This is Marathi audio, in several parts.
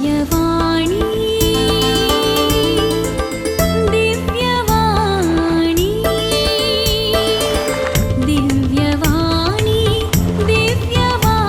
दिव्यवाणी दिव्यवाणी दिव्यवाणी दिव्यवाणी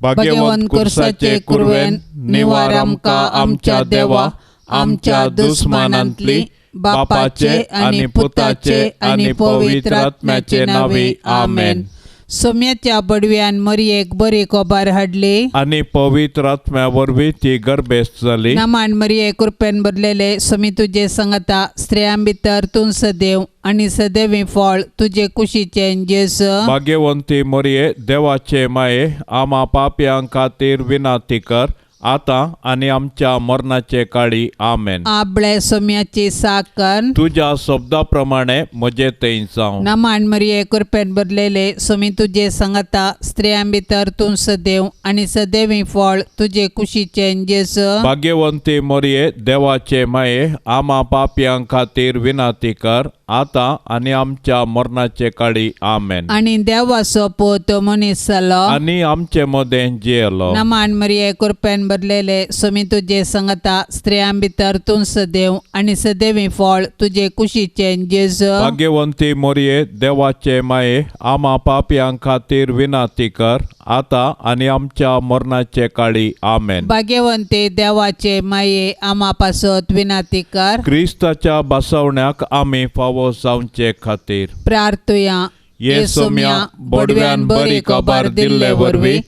भाग्यवान कुर्साचे कुरवेन निवार आमका आमच्या देवा आमच्या दुश्मनांतली बापाचे आणि पुताचे आणि पवित्र आत्म्याचे नावे आमेन. सोम्याच्या बडव्यान मरियेक बरी कोबार हाडली आणि पवित्र आत्म्यावरवी ती गर्भेस्त जाली. नमान मरिये कृपेन भरलेले सोमी तुझे संगता स्त्रियां भितर तूं सदैव आणि सदैवी फळ तुझे कुशीचे जेस. भाग्यवंती मरिये देवाचे माये आम्हा पाप्यां खातीर विनाती कर आता आणि आमच्या मरणाचे काळी आमेन. आपले सोम्याची साकन तुझ्या शब्दाप्रमाणे म्हजे थंय जावं. नमान मरिये कृपेन भरलेले सोमी तुझे संगता स्त्रियां भितर तूं सदैव आणि सदैवी फळ तुझे कुशीचे जेस. भाग्यवंती मरिये देवाचे माये आम्हा पाप्यां खातीर विनाती कर आता आणि आमच्या मरणाचे काळी आमेन. आणि देवाचो पोत मनीस जालो आणि आमचे मदें जियेलो. नमान मरिये कृपेन भरलेले सोमी तुझे संगता स्त्रियां भितर तूं सदैव आणि सदैवी फळ तुझे कुशीचे जेस. भाग्यवंती मरिये देवाचे माये आम्हा पाप्यां खातीर विनाती कर आता आणि आमच्या मरणाचे काळी आमेन. भाग्यवंते देवाचे माये आम्हा पासत विनाती कर. क्रिस्ताच्या बसवण्याक आम्ही फावो जावचे खातीर प्रार्थुया. येसोम्या बडव्यान बरी खबर दिल्ले वरवी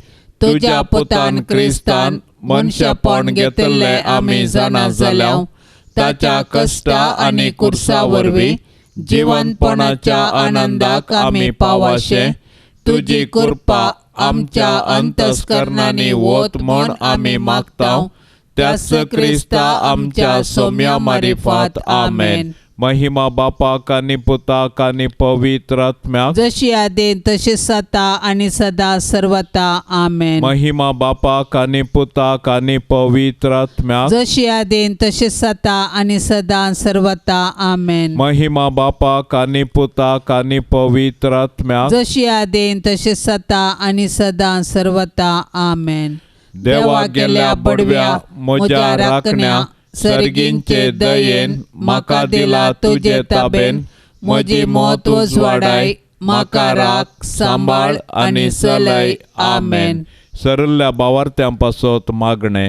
तुझ्या पुतान क्रिस्तान मनशापण घेतले आम्ही जाणा जाल्याव ताच्या कष्टा आणि कुर्सा वरवी जिवंतपणाच्या आनंदाक आम्ही पावाशे तुझी कृपा आमच्या अंतस्करणांनी वोत म्हण आम्ही मागताव. त्यास क्रिस्ता आमच्या सोम्या मारिफात आमेन. महिमा बापाक आणि पुताक आणि पवित्र आत्म्याक जशी आदेन तशी सता आणि सदा सर्वता आमेन. महिमा बापाक आणि पुताक आणि पवित्र आत्म्याक जशी आदेन तशी सता आणि सदा सर्वता आमेन. महिमा बापाक आणि पुताक आणि पवित्र आत्म्याक जशी आदेन तशी सता आणि सदा सर्वता आमेन. देवा गेल्या बडव्या म्हज्या राखण्या सर्गींचे दयेन म्हाका दिला तुझे ताबेन म्हजी मोत वाडाय म्हाका राख सांबाळ आणि चलय आमेन. सरल्या भावार्थ्यां पासत मागणे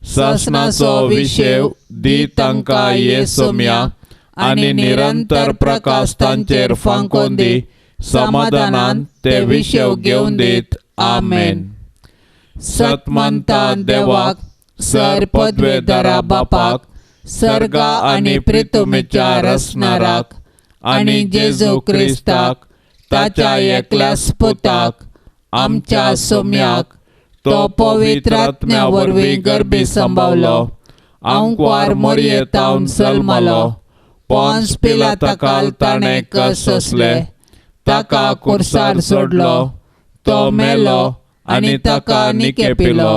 शासनाचो विशेव दी तांकां येसोम्या आणि निरंतर प्रकाश तांचेर फांकोन दी समाधानान ते विशेव घेवन दीत आमेन. सतमंता देवाक सर पदवेदारा बापाक सर्गा आणि प्रितुमेच्या रसनाराक आणि जेजू क्रिस्ताक ताच्या एकल्यास पुताक आमच्या सोम्याक तो पवित्र आत्म्या वरवीं गर्भी संभावलो अंकवार मरियेतावन सलमलो पोंस पिलाताकाल ताणें कस सोंसले ताका कुर्सार सोडलो तो मेलो आणि ताका निकेपिलो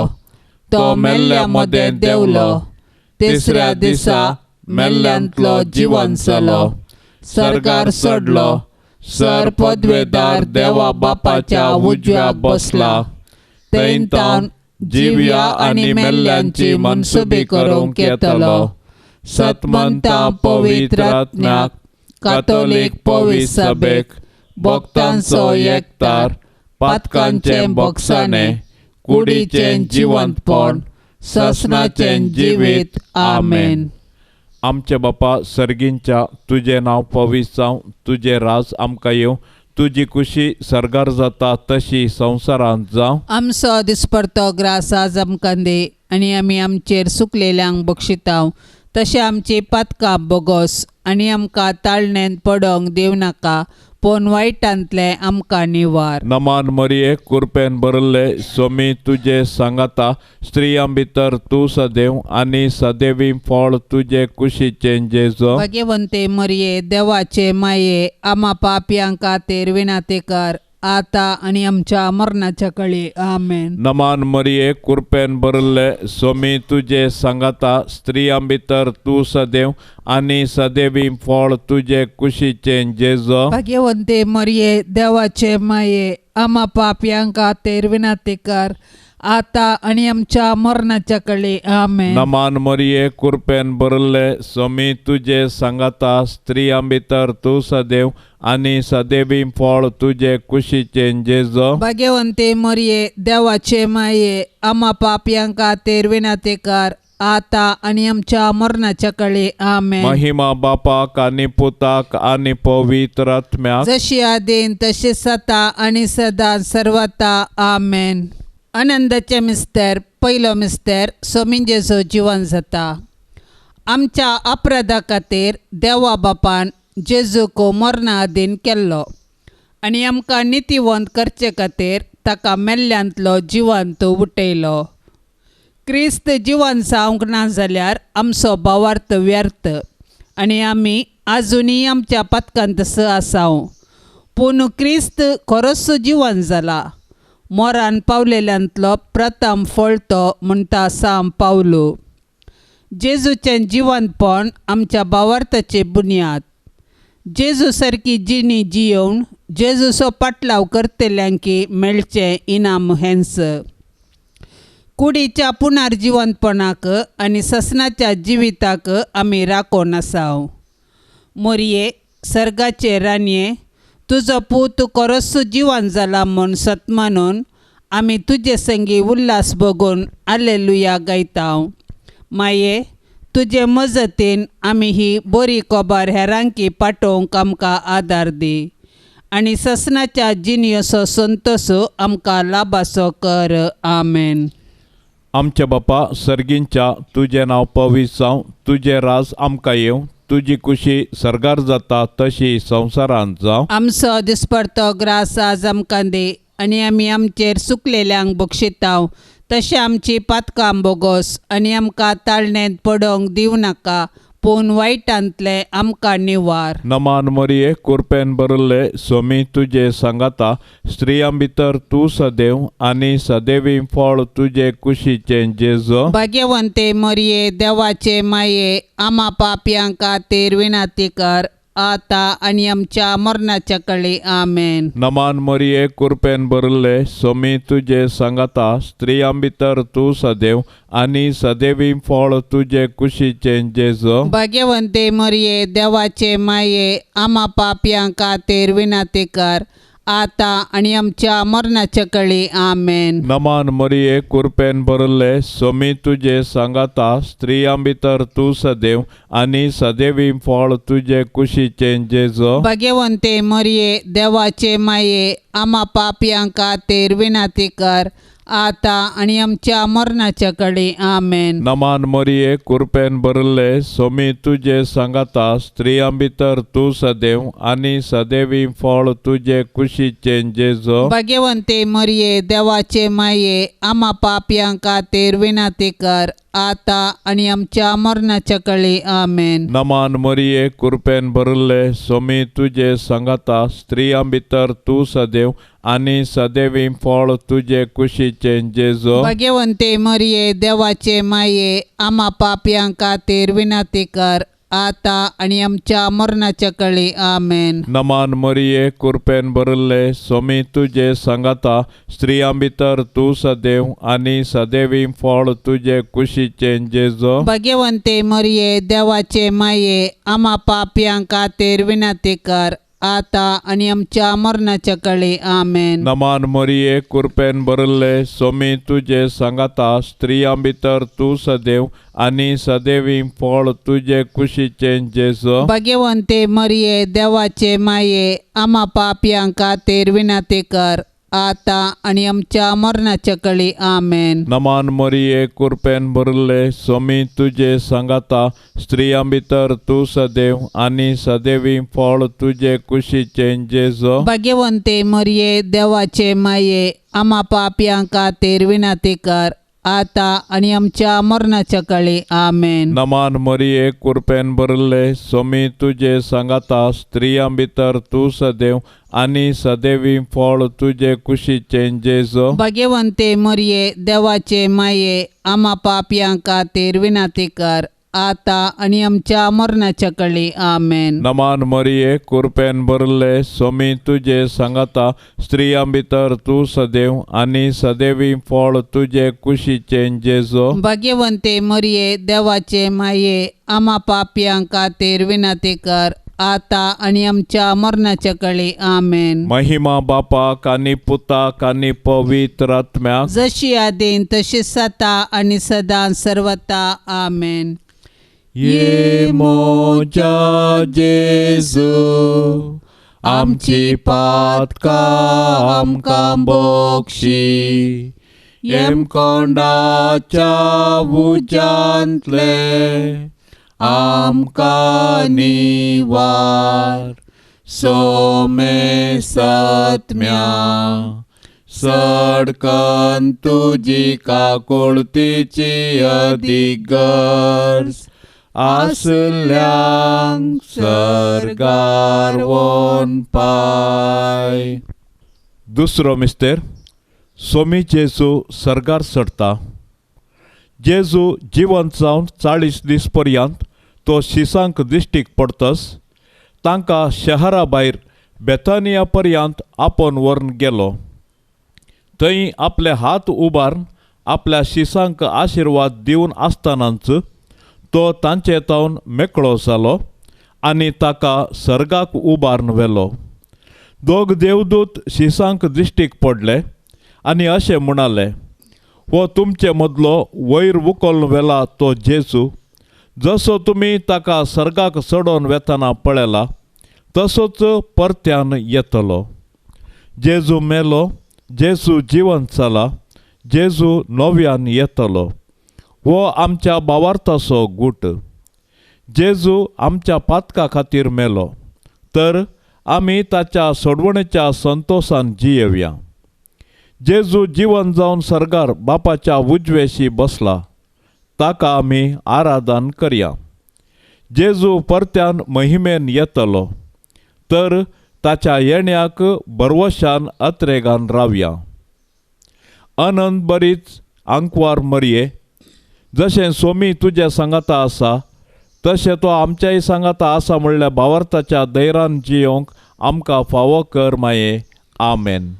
तो मेल्ल्या मदें देवलो तिसऱ्या दिसा मेल्ल्यांतलो जिवन जालो सर्गार सोडलो सर पदवेदार देवा बापाच्या उजव्या बसला थंय तावन जिव्या आणि मेल्ल्यांची मनसुबी करूंक येतलो. सतमंता पवित्र आत्म्याक कातोलीक पवित्र सभेक भक्तांचो एकतार पातकांचे बोगसाणे कुडीचे जिवंतपण ससनाचे जिवीत आमेन. आमचे बापा सर्गींच्या तुझे नाव पवित्र जावं तुझे राज आमकां येवं तुझी खुशी सर्गार जाता तशी संवसारांत जावं. आमचो दिसपडतो ग्रास आज आमकां दे आनी आमी आमचेर सुकलेल्यांक बक्षिताव तशें आमची पातकां बोगोस आनी आमकां ताळणेंत पडोंक दिवं नाका पूण वायटांतले आमकां निवार. नमान मरिये कृपेन भरले सोमी तुझे सांगाता स्त्रियां भितर तूं सदैव आणि सदैवी फळ तुझे कुशीचे जेजो. भाग्यवंते मरिये देवाचे माये आम्हा पाप्यां खातीर विनाती कर आता आणि आमच्या मरणाच्या काळी आमेन. नमान मरिये कृपेन भरले सोमी तुझे सांगाता स्त्रियां भितर तूं सदैव आणि सदैवी फळ तुझे कुशीचे जेजो. भाग्यवंते मरिये देवाचे माये आम्हा पाप्यां खातीर विनाती कर आता आणि आमच्या मरणाच्या कळे आमेन. नमान मरिये कृपेन भरले स्वामी तुझे सांगता स्त्रियां भितर तू सदैव आणि सदैवी फळ तुझे कुशीचे जेजो. भाग्यवंते मरिये देवाचे माये आम्हा पापयांका तेर विनातेकार आता आणि आमच्या मरणाच्या कळे आमेन. महिमा बापाक आणि पुताक आणि पवित्र आत्म्याक जशी आदेन तसे सता आणि सदा सर्वता आमेन. आनंदाचे मिस्तेर पयलो मिस्तेर स्वामी जेजो जिवन जाता. आमच्या अपराधा खातीर देवा बापान जेजूको मरणा आदीन केल्लो आनी आमकां नितीवंत करचे खातीर ताका मेल्ल्यांतलो जिवंत उठयलो. क्रिस्त जिवन जावंक ना जाल्यार आमचो भावार्थ व्यर्थ आनी आमी आजुनी आमच्या पथकांत आसाव. पूण क्रिस्त खरोच जिवन जाला. मोरान पावलेल्यांतलो प्रथम फळ तो म्हणटा साम पावलो. जेजूचें जिवंतपण आमच्या भावार्थाचे बुन्याद. जेजू सारकी जिणी जियोवन जेजूचो पाटलाव करतल्यांकी मेळचें इनाम हेंच. कुडीच्या पुनर्जिवंतपणाक आनी ससनाच्या जिविताक आमी राखोन आसाव. मोरये सर्गाचे रानये तुजो पूत खरोच जिवन जाला म्हूण सतमानून आमी तुजे संगी उल्हास बगून हालेलुया गायताव. माये तुजे मजतीन आमी ही बरी खबर हेरांकी पाठोवंक आमकां आदार दी आनी ससनाच्या जिणयेचो संतोश आमकां लाभाचो कर आमेन. आमचे बापा सर्गींच्या तुझे नाव पवित्र जावं. तुझे राज आमकां येवं. तुजी कुशी सर्गार जाता तशी संवसारांत जावं. आमचो दिसपडतो ग्रास आज आमकां दे आनी आमी आमचेर सुकलेल्यांक बक्षिताव तशें आमची पातकां बोगोस आनी आमकां ताळणेंत पडोवंक दिवं नाका पूण वायटांतले आमकां निवार. नमान मरिये कृपेन भरले स्वामी तुझे सांगता स्त्रियां भितर तू सदैव आणि सदैवी फळ तुझे कुशीचे जेजो. भाग्यवंते मरिये देवाचे माये आम्हा पापयांका तेर विनाती कर आता आणि आमच्या मरणाच्या कळे आमेन. नमान मरिये कृपेन भरले स्वामी तुझे सांगता स्त्रियां भितर तू सदैव आणि सदैवी फळ तुझे कुशीचे जेजो. भाग्यवंते मरिये देवाचे माये आम्हा पापयांका तेर विनाती कर आता आणि आमच्या मरणाच्या कळे आमेन. नमान मरिये कृपेन भरले स्वामी तुझे सांगता स्त्रियां भितर तू सदैव आणि सदैवी फळ तुझे कुशीचे जेजो. भाग्यवंते मरिये देवाचे माये आम्हा पापयांका तेर विनाती कर आता आणि आमच्या मरणाच्या कळे आमेन. नमान मरिये कृपेन भरले स्वामी तुझे सांगता स्त्रियां भितर तू सदैव आणि सदैवी फळ तुझे कुशीचे जेजो. भाग्यवंते मरिये देवाचे माये आम्हा पापयांका तेर विनाती कर आता आणि आमच्या मरणाच्या कळे आमेन. नमान मरिये कृपेन भरले स्वामी तुझे सांगता स्त्रियां भितर तू सदैव आणि सदैवी फळ तुझे कुशीचे जेजो. भाग्यवंते मरिये देवाचे माये आम्हा पापयांका तेर विनाती कर आता आणि आमच्या मरणाच्या कळे आमेन. नमान मरिये कृपेन भरले स्वामी तुझे सांगता स्त्रियां भितर तू सदैव आणि सदैवी फळ तुझे कुशीचे जेजो. भाग्यवंते मरिये देवाचे माये आम्हा पापयांका तेर विनाती कर आता आणि आमच्या मरणाच्या कळे आमेन. नमान मरिये कृपेन भरले स्वामी तुझे सांगता स्त्रियां भितर तू सदैव आणि सदैवी फळ तुझे कुशीचे जेजो. भाग्यवंते मरिये देवाचे माये आम्हा पापयांका तेर विनाती कर आता आणि आमच्या मरणाच्या कळे आमेन. नमान मरिये कृपेन भरले स्वामी तुझे सांगता स्त्रियां भितर तू सदैव आणि सदैवी फळ तुझे कुशीचे जेजो. भाग्यवंते मरिये देवाचे माये आम्हा पापयांका तेर विनाती कर आता आणि आमच्या मरणाच्या कळे आमेन. नमान मरिये कृपेन भरले स्वामी तुझे सांगता स्त्रियां भितर तू सदैव आणि सदैवी फळ तुझे कुशीचे जेजो. भाग्यवंते मरिये देवाचे माये आम्हा पापयांका तेर विनाती कर आता आणि आमच्या मरणाच्या काळी आमेन. नमान मरिये कृपेन भरले स्वामी तुझे सांगता स्त्रियां भितर तू सदैव आणि सदैवी फळ तुझे कुशीचे जेजो. भाग्यवंते मरिये देवाचे माये आम्हा पापयांक खातीर विनंती कर आता आणि आमच्या मरणाच्या काळी आमेन. महिमा बापाक आणि पुताक आणि पवित्र आत्म्याक जशी आदीन तशी सता आणि सदा सर्वता आमेन. ये मोजा जेजू आमची पातका आमकां बक्षी येम कोंडाच्या उजांतले आमकां निवार सोमे सत्म्या सडकन तुजी काकुळतीची अधिगर्स आसल्यांक सरगार वोन पाय. दुसरो मिस्तेर सोमी जेजू सरगार चडटा. जेजू जिवंत जावन 40 दीस पर्यंत तो शिसांक दिश्टीक पडतस तांकां शहरा भायर बेथानिया पर्यंत आपोवन व्हरून गेलो. थंय आपले हात उबारून आपल्या शिसांक आशिर्वाद दिवन आसतनाच तो तांचे तावन मेकळो जालो आनी ताका सर्गाक उबारून व्हेलो. दोग देवदूत शिसांक दिश्टीक पडले आनी अशें म्हणाले, हो तुमचे मदलो वयर उखलून व्हेला तो जेजू. जसो तुमी ताका सर्गाक चडोवन वेतना पळयला तसोच परत्यान येतलो. जेजू मेलो, जेजू जिवंत जाला, जेजू नव्यान येतलो. हो आमच्या भावार्थाचो गूट. जेजू आमच्या पातका खातीर मेलो तर आमी ताच्या सोडवणेच्या संतोशान जियेवया. जेजू जिवन जावन सरगार बापाच्या उजवेशी बसला, ताका आमी आराधन करया. जेजू परत्यान महिमेन येतलो तर ताच्या येण्याक भरवशान अत्रेगान रावया. आनंद बरीच आंकवार मरये, जशें सोमी तुजे सांगाता आसा तशें तो आमच्याय सांगाता आसा म्हणल्या भावार्थाच्या धैर्यान जियोंक आमकां फावो कर माये. आमेन.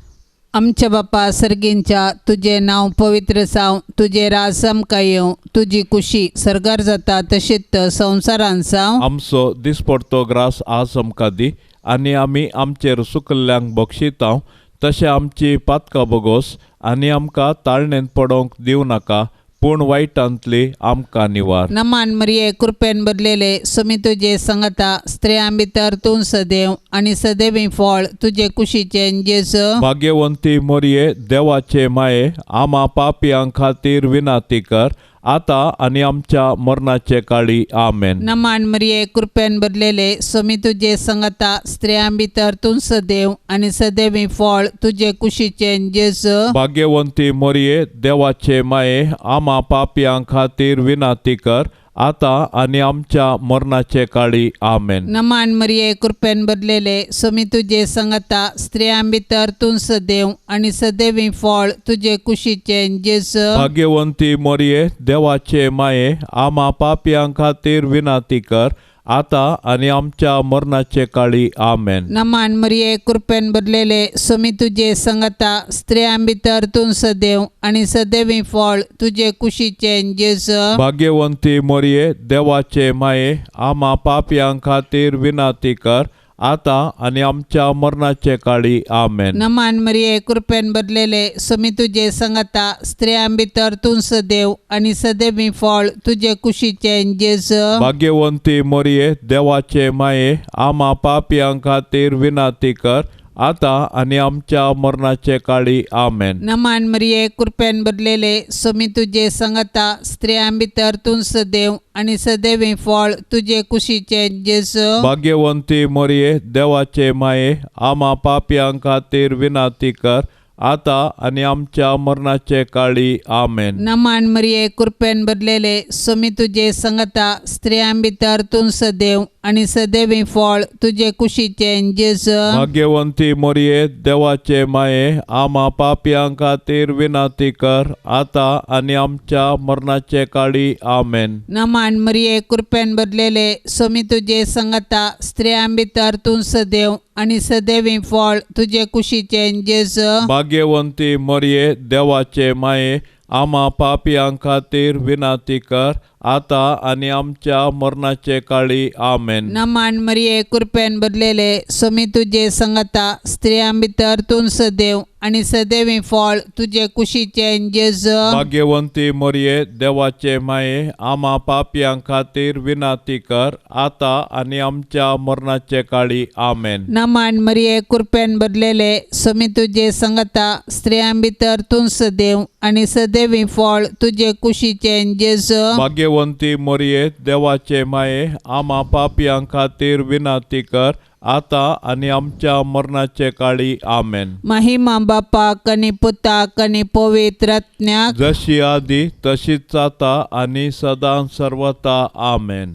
आमच्या बापा सर्गींच्या तुझे नाव पवित्र जावं, तुझे राज आमकां येवं, तुजी कुशी सरगार जाता तशीच संवसारान जावं. आमचो दिसपडतो ग्रास आज आमकां दी आनी आमी आमचेर सुकल्ल्यांक बक्षितां तशें आमची पातकां बोगोस आनी आमकां ताळणेन पडोवंक दिवं नाका पूण वायटांतली आमकां निवार. नमान मरिये कृपेन भरलेले स्वामी तुजे सांगता स्त्रियां भितर तूं सदैव आणि सदैवी फळ तुझे कुशीचे जेजू. भाग्यवंती मरिये देवाचे माये आम्हा पापयांक खातीर विनंती कर आता आणि आमच्या मरणाचे काळी. आमेन. नमान मरिये कृपेन भरलेले स्वामी तुजे सांगता स्त्रियां भितर तूं सदैव आणि सदैवी फळ तुझे कुशीचे जेजू. भाग्यवंती मरिये देवाचे माये आम्हा पापयांक खातीर विनंती कर आता आणि आमच्या मरणाचे काळी. आमेन. नमान मरिये कृपेन भरलेले स्वामी तुजे सांगता स्त्रियां भितर तूं सदैव आणि सदैवी फळ तुझे कुशीचे जेजू. भाग्यवंती मरिये देवाचे माये आम्हा पापयांक खातीर विनंती कर आता आणि आमच्या मरणाचे काळी. आमेन. नमान मरिये कृपेन भरलेले स्वामी तुजे सांगता स्त्रियां भितर तूं सदैव आणि सदैवी फळ तुझे कुशीचे जेजू. भाग्यवंती मरिये देवाचे माये आम्हा पापयांक खातीर विनंती कर आता आणि आमच्या मरणाचे काळी. आमेन. नमान मरिये कृपेन भरलेले स्वामी तुजे सांगता स्त्रियां भितर तूं सदैव आणि सदैवी फळ तुझे कुशीचे जेजू. भाग्यवंती मरिये देवाचे माये आम्हा पापयांक खातीर विनंती कर आता आणि आमच्या मरणाचे काळी. आमेन. नमान मरिये कृपेन भरलेले स्वामी तुजे सांगता स्त्रियां भितर तूं सदैव आणि सदैवी फळ तुझे कुशीचे जेजू. भाग्यवंती मरिये देवाचे माये आम्हा पापयांक खातीर विनंती कर आता आणि आमच्या मरणाचे काळी. आमेन. नमान मरिये कृपेन भरलेले स्वामी तुजे सांगता स्त्रियां भितर तूं सदैव आणि सदैवी फळ तुझे कुशीचें जेजू. भाग्यवंती मोरये देवाचे माये आम्हा पापयां खातीर विनाती कर आता आणि आमच्या मरणाचे काळी आमेन. नमान मरिये कृपेन भरलेले सोमी तुझे संगता स्त्रियां भितर तूं सदैव आणि सदैवी फळ तुझे कुशीचें जेजू. भाग्यवंती मोरये देवाचे माये आम्हा पापयां खातीर विनाती कर आता आणि आमच्या मरणाचे काळी आमेन. नमान मरिये कृपेन भरलेले सोमी तुझे संगता स्त्रियां भितर तूं सदैव आणि सदैवी फळ तुझे कुशीचें जेजू. भाग्यवंती मोरये देवाचे माये आम्हा पापयां खातीर विनाती कर आता आणि आमच्या मरणाचे काळी आमेन. नमान मरिये कृपेन भरलेले सोमी तुझे संगता स्त्रियां भितर तूं सदैव आणि सदैवी फळ तुझे कुशीचें जेजू. भाग्यवंती मोरये देवाचे माये आम्हा पापयां खातीर विनाती कर आता आणि आमच्या मरणाचे काळी आमेन. महिमा बापाक आणि पुताक आणि पवित्र आत्म्याक जशी आधी तशीच आता आणि सदां सर्वता आमेन.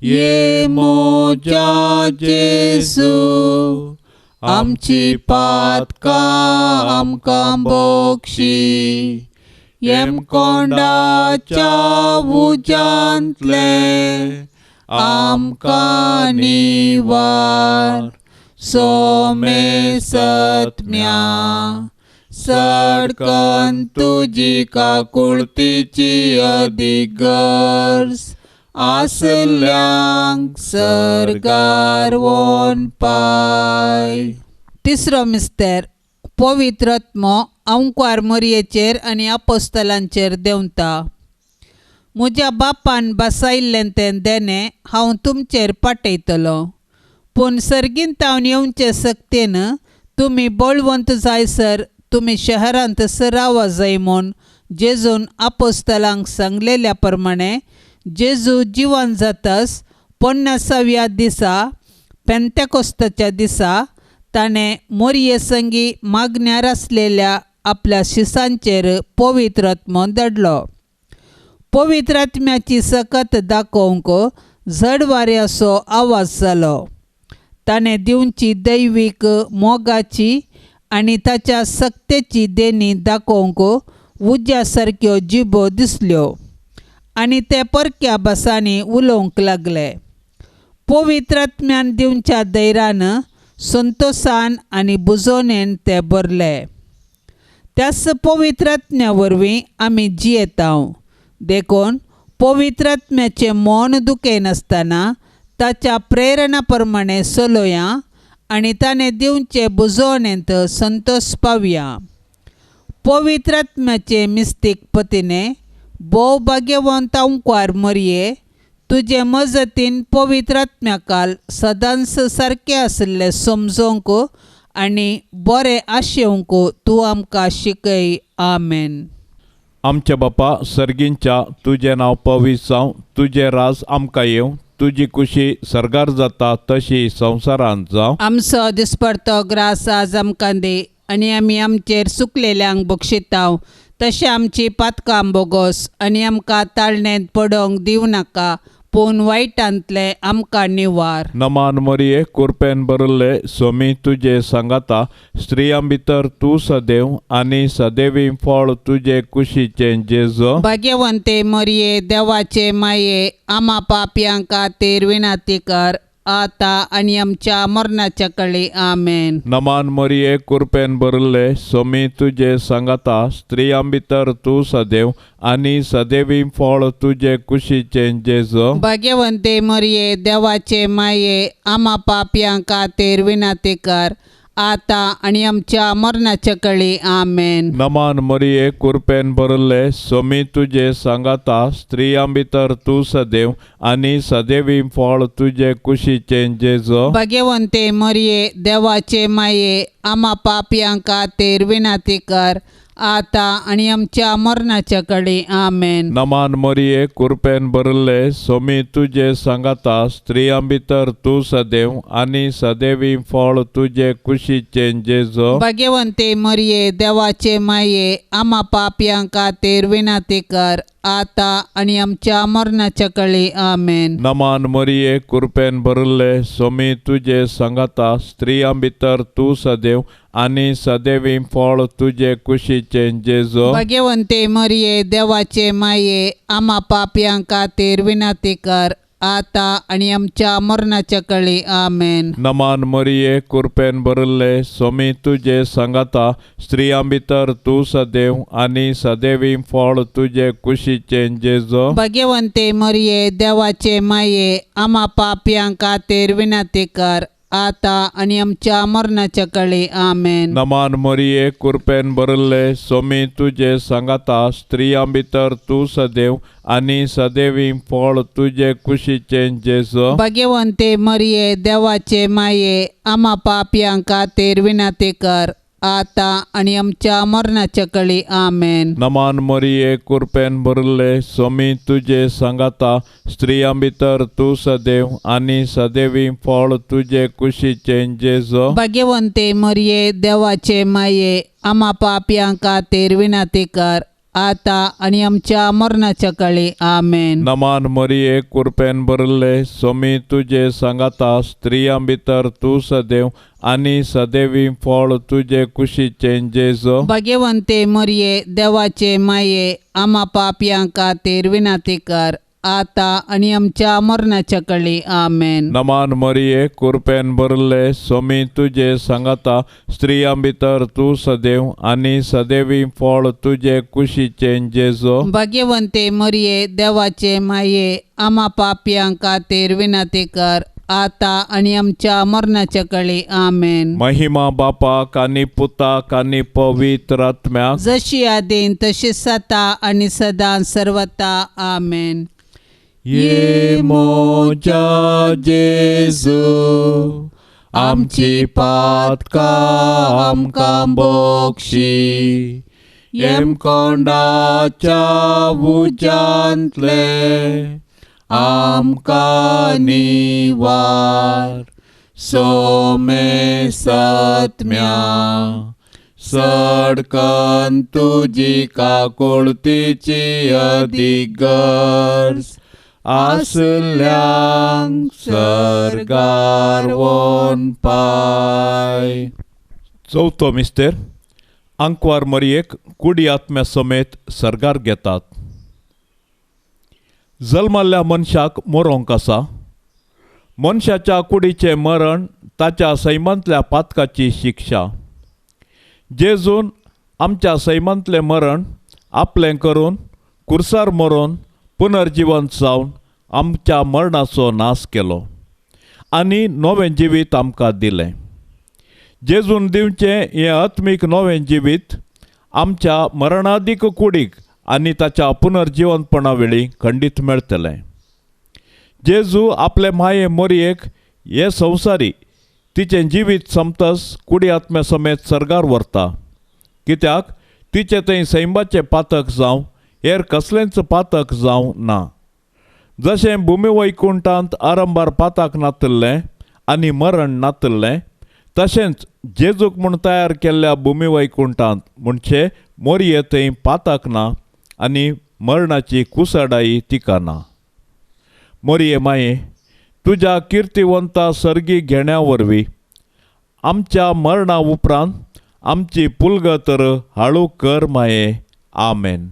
ये मोजा जेजू आमची पातकां आमकां बक्षी. येम कोंडाच्या उजांतले आमकां निवार. सोमे सत्म्या सडकन तुजी काकुळतीची अधिगर्स आसल्यांक सरकार वोन पाय. तिसरो मिस्तेर पवित्र आत्मो अंकुर मरियेचेर आनी आपोस्तलांचेर देंवता. म्हज्या बापान बसायिल्लें तें देणें हांव तुमचेर पाठयतलो. पूण सर्गींतावन येवचे सक्तेन तुमी बळवंत जायसर तुमी शहरांत रावा जाय म्हूण जेजून आपोस्तलांक सांगलेल्या प्रमाणे जेजू जिवन जाताच 50व्या दिसा पेंतेकोस्ताच्या दिसा ताणें मोरये संगी मागण्यार आसलेल्या आपल्या शिसांचेर पवित्र आत्मो धाडलो. पवित्र आत्म्याची सकत दाखोवंक झड वाऱ्याचो आवाज जालो. ताणें दिवची दैवीक मोगाची आनी ताच्या सक्तेची देणी दाखोवंक उज्या सारक्यो जिबो दिसल्यो आनी ते परक्या भासांनी उलोवंक लागले. पवित्र आत्म्यान दिवच्या धैर्यान संतोषान आनी बुजोवणेन ते भरले. त्याच पवित्र आत्म्या वरवीं आमी जियेतांव. देखून पवित्र आत्म्याचें मन दुखें नासतना ताच्या प्रेरणा प्रमाणे चलोया आनी ताणें दिवचे बुजोवणेंत संतोष पावया. पवित्र आत्म्याचे मिस्तीक पतीने भोव भाग्यवंत अंकुर मरिये तुजे मजतीन पवित्र आत्म्याकाल सदांच सारकें आसलें समजोवंक आनी बरें आशेवंक तूं आमकां शिकय. आमेन. आमचे बापा सर्गींच्या तुझे नांव पवित्र जावं. तुझे राज आमकां येवं. तुजी कुशी सरगार जाता तशी संवसारांत जावं. आमचो दिसपडतो ग्रास आज आमकां दे आनी आमी आमचेर चुकलेल्यांक बक्षितांव. तशें आमची पातकां बोगोस आनी आमकां ताळणेंत पडोवंक दिवं नाका पूण वायटांतले आमकां निवार. नमान मोरये कृपेन भरले सोमी तुजे सांगाता स्त्रियां भितर तूं सदैव आनी सदैवी फळ तुजे कुशीचें जेजू. भाग्यवंते मरिये देवाचे माये आम्हा पापयां खातीर विनाती कर आता आनी आमच्या मरणाच्या कळे. आमेन. नमान मोरये कृपेन भरले सोमी तुजे सांगाता स्त्रियां भितर तूं सदैव आनी सदैवी फळ तुजे कुशीचें जेजू. भाग्यवंते मरिये देवाचे माये आम्हा पापयां खातीर विनाती कर आता आनी आमच्या मरणाच्या कळे. आमेन. नमान मोरये कृपेन भरले सोमी तुजे सांगाता स्त्रियां भितर तूं सदैव आनी सदैवी फळ तुजे कुशीचें जेजू. भाग्यवंते मरिये देवाचे माये आम्हा पापयां खातीर विनाती कर आता आनी आमच्या मरणाच्या कळे. आमेन. नमान मोरये कृपेन भरले सोमी तुजे सांगाता स्त्रियां भितर तूं सदैव आनी सदैवी फळ तुजे कुशीचें जेजू. भाग्यवंते मरिये देवाचे माये आम्हा पापयां खातीर विनाती कर आता आणि आमच्या मरणाच्या काळी आमेन. नमान मरिये कृपेन भरले स्वामी तुझे संगता स्त्रियां भितर तू सदैव आणि सदैवी फळ तुझे कुशीचे जेजो. भाग्यवंते मरिये देवाचे माये आम्हा पापयां खातीर विनंती कर आता आणि आमच्या मरणाच्या काळी आमेन. नमान मरिये कृपेन भरले स्वामी तुझे संगता स्त्रियां भितर तू सदैव आणि सदैवी फळ तुझे कुशीचे जेजो. भाग्यवंते मरिये देवाचे माये आम्हा पापयां खातीर विनंती कर आता आणि आमच्या मरणाच्या काळी आमेन. नमान मरिये कृपेन भरले स्वामी तुझे संगता स्त्रियां भितर तू सदैव आणि सदैवी फळ तुझे कुशीचे जेजो. भाग्यवंते मरिये देवाचे माये आम्हा पापयां खातीर विनंती कर आता आणि आमच्या मरणाच्या काळी आमेन. नमान मरिये कृपेन भरले स्वामी तुझे संगता स्त्रियां भितर तू सदैव आणि सदैवी फळ तुझे कुशीचे जेजो. भाग्यवंते मरिये देवाचे माये आम्हा पापयां खातीर विनंती कर आता आणि आमच्या मरणाच्या काळी आमेन. नमान मरिये कृपेन भरले स्वामी तुझे संगता स्त्रियां भितर तू सदैव आणि सदैवी फळ तुझे कुशीचे जेजो. भाग्यवंते मरिये देवाचे माये आम्हा पापयां खातीर विनंती कर आता आणि आमच्या मरणाच्या काळी आमेन. नमान मरिये कृपेन भरले स्वामी तुझे संगता स्त्रियां भितर तू सदैव आणि सदैवी फळ तुझे कुशीचे जेजो. भाग्यवंते मरिये देवाचे माये आम्हा पापयां खातीर विनंती कर आता आणि आमच्या मरणाच्या काळी आमेन. महिमा बापाक आणि पुताक आणि पवित्र आत्म्याक जशी आदीन तशी सता आणि सदा सर्वता आमेन. ये मोजा जेजू आमची पातकां आमकां बक्षी येम कोंडाच्या उजांतले आमकां निवार सोमे सत्म्या सडकन तुजी काकुळतीची अधिगर्स आसल्यांक सरगार वोन पाय. चवथो मिस्तेर अंकवार मरियेक कुडी आत्म्या समेत सरगार घेतात. जल्माल्ल्या मनशाक मरोंक आसा. मनशाच्या कुडीचे मरण ताच्या सैमांतल्या पातकाची शिक्षा. जेजून आमच्या सैमांतलें मरण आपलें करून कुर्सार मरून पुनर्जिवंत जावन आमच्या मरणाचो नाश केलो आनी नवें जिवीत आमकां दिलें. जेजून दिवचें हें आत्मीक नवें जिवीत आमच्या मरणादीक कुडीक आनी ताच्या पुनर्जिवंतपणा वेळी खंडीत मेळटलें. जेजू आपले माये मोरयेक हे संवसारी तिचें जिवीत समतस कुडी आत्म्या समेत सरगार व्हरता. कित्याक तिचें थंय सैमाचें पातक जावं हेर कसलेंच पातक जावं ना. जशें भुमी वैकुंठांत आरंभार पातक नातल्लें आनी मरण नातल्लें तशेंच जेजूक म्हूण तयार केल्ल्या भुमी वैकुंठांत म्हणचे मोरये थंय पातक ना आनी मरणाची कुसडाई तिका ना. मोरये माये तुज्या किर्तिवंता सर्गी घेण्या वरवीं आमच्या मरणा उपरांत आमची पुलगतर हाळू कर माये. आमेन.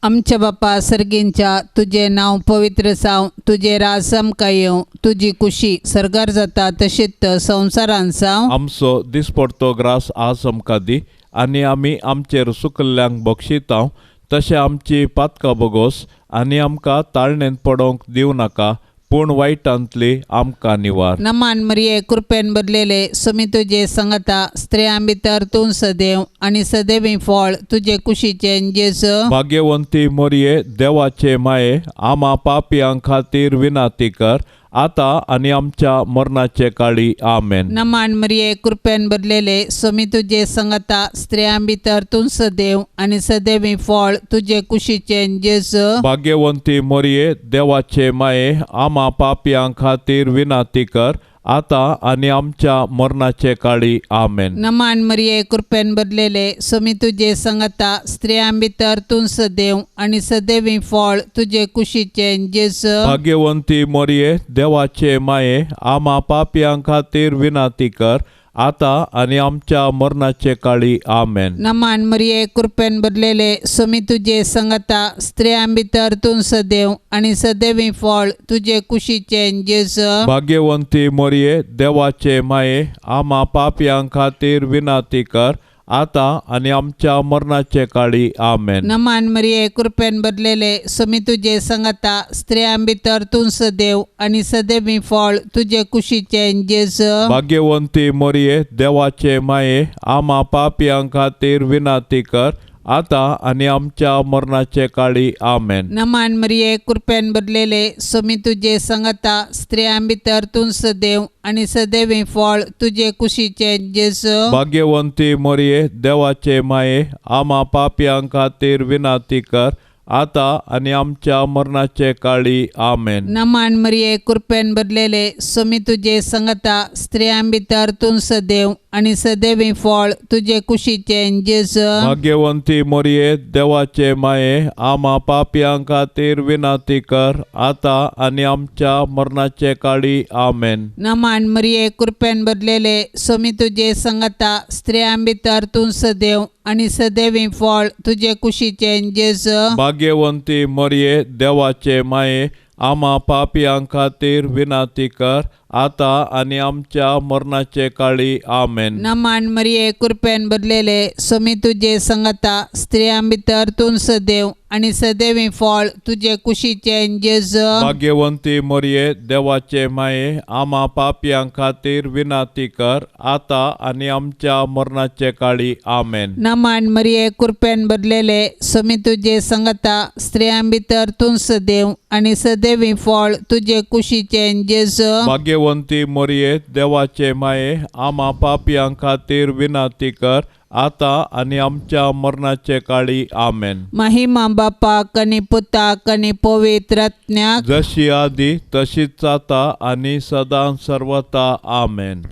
आमच्या बापा सर्गींच्या तुझे नाव पवित्र जावं, तुझे राज आमकां येवं, तुजी कुशी सरगार जाता तशीच संवसारांत जावं. आमचो दिसपडतो ग्रास आज आमकां दी आनी आमी आमचेर सुकल्ल्यांक बक्षितांव तशें आमची पातकां बोगोस आनी आमकां ताळणेंत पडोवंक दिवं नाका पूण वायटांतली आमकां निवार. नमान मरिये कृपेन भरलेले सुमी तुजे संगता स्त्रियां भितर तूं सदैव आनी सदैवी फळ तुजे कुशीचे जेजू. भाग्यवंती मोरये देवाचे माये आम्हा पापयां खातीर विनाती कर आता आनी आमच्या मरणाचे काळी. आमेन. नमान मरिये कृपेन भरलेले सुमी तुजे संगता स्त्रियां भितर तूं सदैव आनी सदैवी फळ तुजे कुशीचे जेजू. भाग्यवंती मोरये देवाचे माये आम्हा पापयां खातीर विनाती कर आता आणि आमच्या मरणाचे काळी आमेन. नमान मरिये कृपेन भरलेले स्वामी तुझे संगता स्त्रियां भितर तूं सदैव आणि सदैवी फळ तुझे कुशीचे जेजू. भाग्यवंती मोरये देवाचे माये आम्हा पापियां खातीर विनाती कर आता आणि आमच्या मरणाचे काळी आमेन. नमान मरिये कृपेन भरलेले स्वामी तुझे संगता स्त्रियां भितर तूं सदैव आणि सदैवी फळ तुझे कुशीचे जेजू. भाग्यवंती मोरये देवाचे माये आम्हा पापियां खातीर विनाती कर आता आणि आमच्या मरणाचे काळी आमेन. नमान मरिये कृपेन भरलेले स्वामी तुझे संगता स्त्रियां भितर तूं सदैव आणि सदैवी फळ तुझे कुशीचे जेजू. भाग्यवंती मोरये देवाचे माये आम्हा पापियां खातीर विनाती कर आता आणि आमच्या मरणाचे काळी आमेन. नमान मरिये कृपेन भरलेले स्वामी तुझे संगता स्त्रियां भितर तूं सदैव आणि सदैवी फळ तुझे कुशीचे जेजू. भाग्यवंती मोरये देवाचे माये आम्हा पापियां खातीर विनाती कर आता आणि आमच्या मरणाचे काळी आमेन. नमान मरिये कृपेन भरलेले स्वामी तुझे संगता स्त्रियां भितर तूं सदैव आणि सदैवी फळ तुझे कुशीचे जेजू. भाग्यवंती मोरये देवाचे माये आम्हा पापियां खातीर विनाती कर आता आणि आमच्या मरणाचे काळी आमेन. नमान मरिये कृपेन भरलेले स्वामी तुझे संगता स्त्रियां भितर तूं सदैव आणि सदैवी फळ तुझे कुशीचे जेजू. भाग्यवंती मोरये देवाचे माये आम्हा पापियां खातीर विनाती कर आता आणि आमच्या मरणाचे काळी आमेन. नमान मरिये कृपेन भरलेले स्वामी तुझे संगता स्त्रियां भितर तूं सदैव आणि सदैवी फळ तुझे कुशीचे जेजू. भाग्यवंती मोरये देवाचे माये आम्हा पापियां खातीर विनाती कर आता आणि आमच्या मरणाचे काळी आमेन. नमान मरिये कृपेन भरलेले स्वामी तुझे संगता स्त्रियां भितर तूं सदैव आणि सदैवी फळ तुझे कुशीचे जेजू. भाग्यवंती मोरये देवाचे माये आम्हा पापियां खातीर विनाती कर आता आणि आमच्या मरणाचे काळी आमेन. महिमा बापाक आणि पुताक आणि पवित्र आत्म्याक जशी आधी तशीच आता आणि सदां सर्वता आमेन.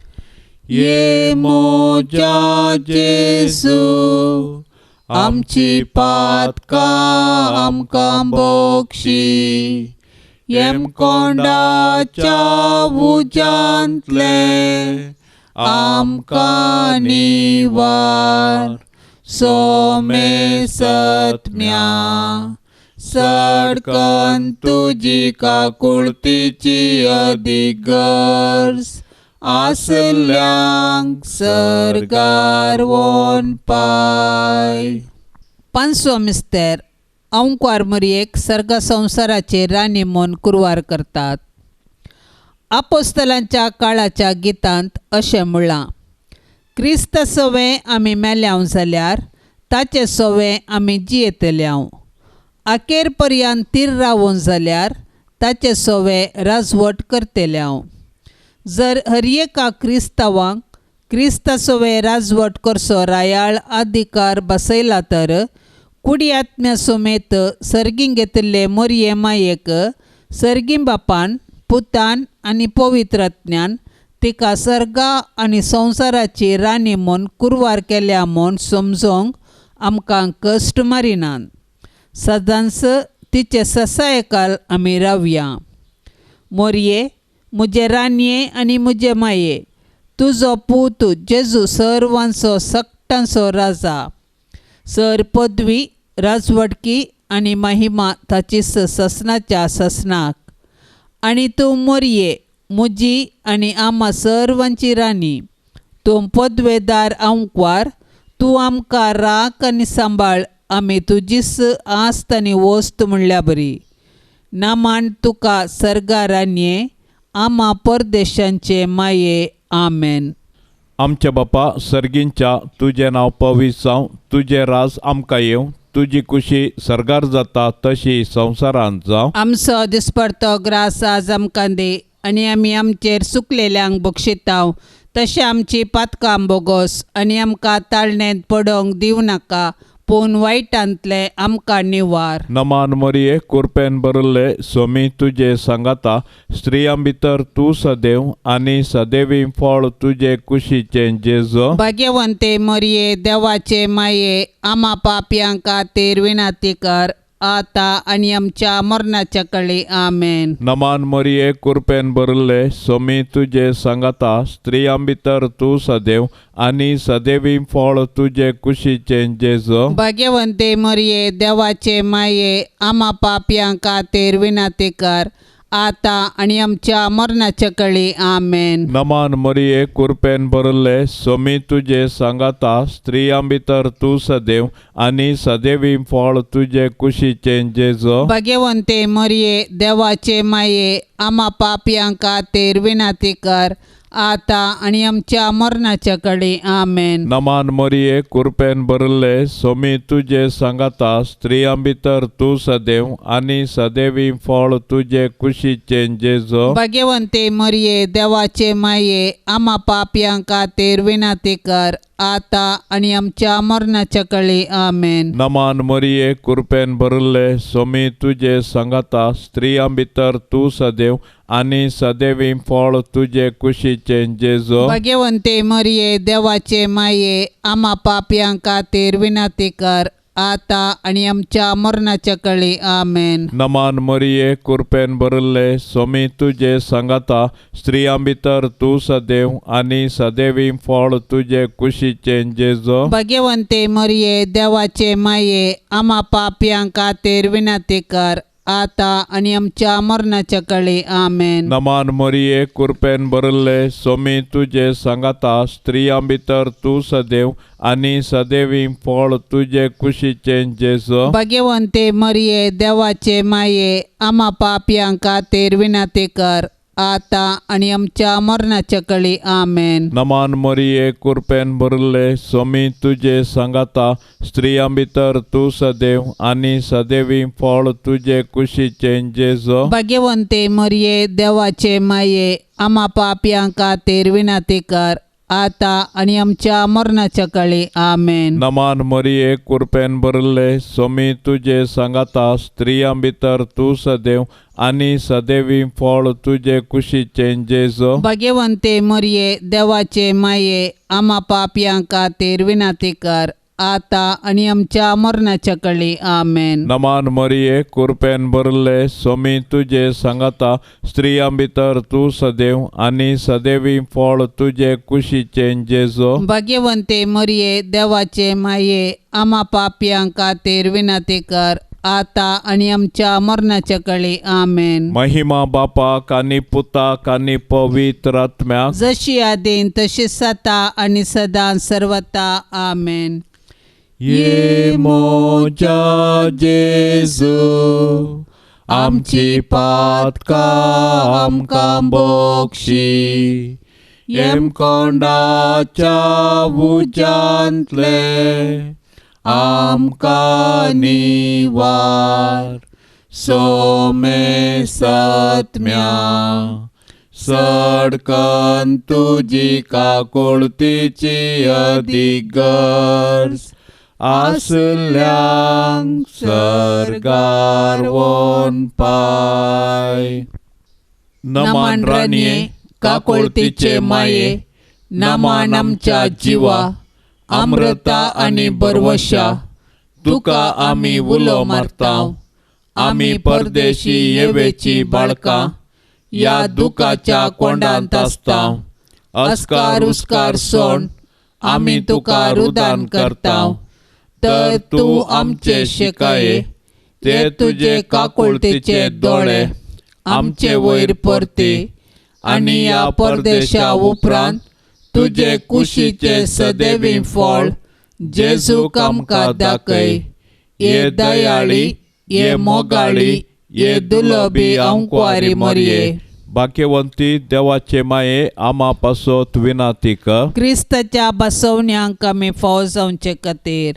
ये मोजा जेजू आमची पातकां आमकां बक्षी. येम कोंडाच्या उजांतले आमकां निवार. सोमे सत्म्या सडकन तुजी काकुळतीची अधिगर्स आसल्यांक सरगार वोन पाय. पांचवो मिस्तेर अंकुर मरियेक सर्ग संसाराचे राणी म्हूण कुरवार करतात. आपोस्तलांच्या काळाच्या गितांत अशें म्हणलां, क्रिस्त सोवें आमी मेल्याव जाल्यार ताचे सोवें आमी जियेतल्याव. आखेर पर्यंत तीर रावून जाल्यार ताचे सोवें राजवट करतल्याव. जर हर एका क्रिस्तावांक क्रिस्ता सोवें राजवट करचो रायाळ अधिकार बसयला तर कुडी आत्म्या समेत सर्गीं घेतिल्ले मोरये मायेक सर्गीं बापान पुतान आनी पवित्र आत्म्यान तिका सर्गा आनी संवसाराची राणी म्हूण कुरवार केल्या म्हूण समजोवंक आमकां कश्ट मारिनात. सदांच तिचे ससायकाल आमी रावया. मोरये मुजे रानये आनी मुजे माये, तुजो पूत जेजू सर्वांचो सक्टांचो राजा. सर पदवी राजवटकी आनी महिमा ताची ससनाच्या ससनाक. आनी तूं मोरये मुजी आनी आम्हा सर्वांची राणी. तूं पदवेदार अंकुर, तूं आमकां राख आनी सांबाळ. आमी तुजीच आस्त आनी वस्त म्हणल्या बरी. नामान तुका सर्गा रानये आम्हा परदेशांचे माये. आमेन. आमचे बापा सर्गींच्या तुझे नांव पवित्र जावं. तुझे राज आमकां येवं. तुजी कुशी सरगार जाता तशी संवसारांत जावं. आमचो दिसपडतो ग्रास आज आमकां दे आनी आमी आमचेर सुकलेल्यांक बक्षितांव. तशें आमची पातकां बोगोस आनी आमकां ताळणेंत पडोवंक दिवं नाका, पूण वायटांतले आमकां निवार. नमान मरिये कृपेन भरले स्वामी तुजे सांगाता स्त्रियां भितर तूं सदैव आनी सदैवी फळ तुजे कुशीचे जेजो. भाग्यवंते मरिये देवाचे माये आम्हा पापयांक खातीर विनाती कर आता आनी आमच्या मरणाच्या कळी आमेन. नमान मरिये कृपेन भरले स्वामी तुजे सांगाता स्त्रियां भितर तूं सदैव आनी सदैवी फळ तुजे कुशीचे जेजो. भाग्यवंते मरिये देवाचे माये आम्हा पापयांक खातीर विनाती कर आता आनी आमच्या मरणाच्या कळी आमेन. नमान मरिये कृपेन भरले स्वामी तुजे सांगाता स्त्रियां भितर तूं सदैव आनी सदैवी फळ तुजे कुशीचे जेजो. भाग्यवंते मरिये देवाचे माये आम्हा पापयांक खातीर विनाती कर आता आनी आमच्या मरणाच्या कळी आमेन. नमान मरिये कृपेन भरले स्वामी तुजे सांगाता स्त्रियां भितर तूं सदैव आनी सदैवी फळ तुजे कुशीचे जेजो. भाग्यवंते मरिये देवाचे माये आम्हा पापयांक खातीर विनाती कर आता आनी आमच्या मरणाच्या कळी आमेन. नमान मरिये कृपेन भरले स्वामी तुजे सांगाता स्त्रियां भितर तूं सदैव आनी सदैवी फळ तुजे कुशीचे जेजो. भाग्यवंते मरिये देवाचे माये आम्हा पापयांक खातीर विनाती कर आता आनी आमच्या मरणाच्या कळी आमेन. नमान मरिये कृपेन भरले स्वामी तुजे सांगाता स्त्रियां भितर तूं सदैव आनी सदैवी फळ तुजे कुशीचे जेजो. भाग्यवंते मरिये देवाचे माये आम्हा पापयांक खातीर विनाती कर आता आनी आमच्या मरणाच्या कळी आमेन. नमान मरिये कृपेन भरले स्वामी तुजे सांगाता स्त्रियां भितर तूं सदैव आनी सदैवी फळ तुजे कुशीचे जेजो. भाग्यवंते मरिये देवाचे माये आम्हा पापयांक खातीर विनाती कर आता आनी आमच्या मरणाच्या कळी आमेन. नमान मरिये कृपेन भरले स्वामी तुजे सांगाता स्त्रियां भितर तूं सदैव आनी सदैवी फळ तुजे कुशीचे जेजो. भाग्यवंते मरिये देवाचे माये आम्हा पापयांक खातीर विनाती कर आता आनी आमच्या मरणाच्या कळी आमेन. नमान मरिये कृपेन भरले स्वामी तुजे सांगाता स्त्रियां भितर तूं सदैव आनी सदैवी फळ तुजे कुशीचे जेजो. भाग्यवंते मरिये देवाचे माये आम्हा पापयांक खातीर विनाती कर आता आनी आमच्या मरणाच्या कळी आमेन. नमान मरिये कृपेन भरले स्वामी तुजे सांगाता स्त्रियां भितर तूं सदैव आनी सदैवी फळ तुजे कुशीचे जेजो. भाग्यवंते मरिये देवाचे माये आम्हा पापयांक खातीर विनाती कर आता आनी आमच्या मरणाच्या कळी आमेन. महिमा बापाक आनी पुताक आनी पवित्र आत्म्याक जशी आदीन तशी सता आनी सदां सर्वता आमेन. ये मोजा जेजू आमची पातकां आमकां बक्षी येम कोंडाच्या उजांतले आमकां निवार सोमे सत्म्या सडकन तुजी काकुळतीची अधिगर्स आसल्यांक सरगार वोन पाय. नमान रानये काकुळतीचे माये नमान आमच्या जिवा अमृता आनी बरवशा तुका आमी उलो मारताव. आमी परदेशी येवेची बाळकां या दुखाच्या कोंडांत आसताव. अस्कार उस्कार सोड आमी तुका रुदान करताव. तर तूं आमचे शिकाये ते तुजे काकुळतीचे दोळे आमचे वयर परते आनी या परदेशा उपरांत तुजे कुशीचे सदैवी फळ जेजूक आमकां दाखय. ये दयाळी ये मोगाळी ये दुलोबी अंकुवारी मरिये. भाग्यवंती देवाचे माये आमा पासत विनाती कर. क्रिस्ताच्या बसवण्यांक आमी फावो जावचे खातीर